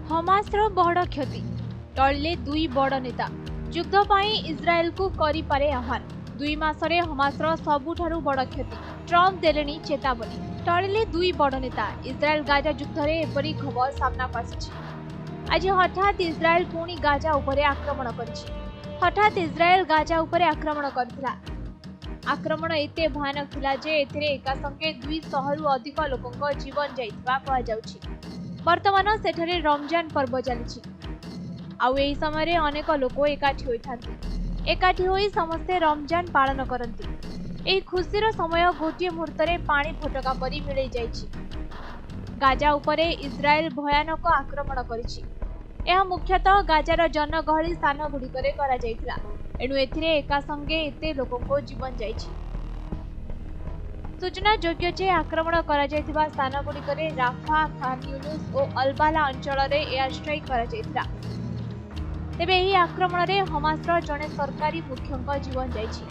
हमासर बड़ क्षति टळिले दुई बड़ नेता युद्ध पाई इस्राएल को करि पारे आह्वान 2 मासरे हमासर सबुठारु बड़ क्षति ट्रम्प देलेनी चेतावनी टळिले दुई बड़ नेता इस्राएल गाजा युद्ध रे एपरी खबर सामना आसी आज हठात इस्राएल पुणी गाजा उपरे आक्रमण करिछि हठात इस्राएल गाजा उपरे आक्रमण करथिला आक्रमण एते भयानक थिला जे एथिरे एका संगे 200 रु अधिक लोकंक जीवन जाइथिबा कहा जाउछि। वर्तमान सेठरे रमजान पर्व चली आउ एही समय अनेक लोक एकाठी होई समस्ते रमजान पालन करती। एही खुशीर समय गोटे मुहूर्त पानी फटका परी मिल जाइछि। गाजा उपरे इस्राएल भयानक आक्रमण करिछि। यह मुख्यतः गाजार जनगहली स्थान गुड़िकरे करा जाइथिला। एणु एथिरे एका संगे एते लोकंको जीवन जाइछि। सूचना योग्य जे आक्रमण करा जाइथिबा स्थान गुड़िकरे राफा, खान यूनुस और अलबाला अंचल रे एयर स्ट्राइक करा जाइथिला। तेबे एही आक्रमण रे हमासर जने सरकारी मुख्यंक जीवन जाइछि।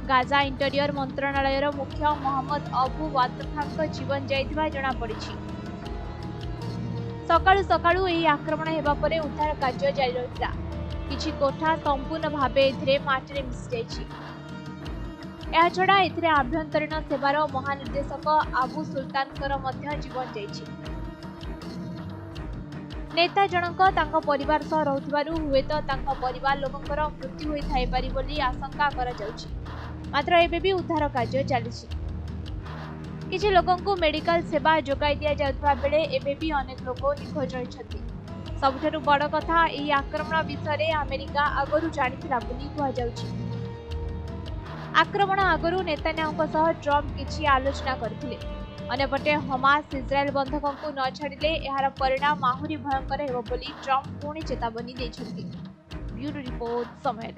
गाजा इंटीरियर मंत्रालयर मुख्य मोहम्मद अबू वातफांक जीवन जाइथिबा जणा पड़िछि। सकाळु सकाळु एही आक्रमण हेबा परे उद्धार कार्य जारी रहिला। किछि कोठा संपूर्ण भावे एथिरे माटिरे मिसि जाइछि। या छड़ा एथिरे आभ्यंतरीण सेवार महानिर्देशक आबू सुल्तानकर मध्य जीवन जाइछि। नेता जनक तांको परिवार सह रहुथिबारु हुएत तांको परिवार लोकंकर मृत्यु होई थाई पारि बोली आशंका करा जाउछि। मात्र एबे भी उद्धार कार्य चलिछि। किछि लोकंकु मेडिकल सेवा जोगाई दिया जाउथबा बेले एबे भी अनेक लोक निखोज रहिछथि। सबुठारु बड़ कथा एही आक्रमण विषय अमेरिका आगरु जानिथिला बोली कुहा जाउछि। आक्रमण आगरु नेतान्याहुଙ୍କ सह ट्रम्प किछि आलोचना करथिले। अन्यपटे हमास इस्राएल बंधकंकु न छाड़िले एहार परिणाम आहुरी भयंकर हेबो बोली ट्रम्प पुणी चेतावनी दैछथि। ब्यूरो रिपोर्ट समय।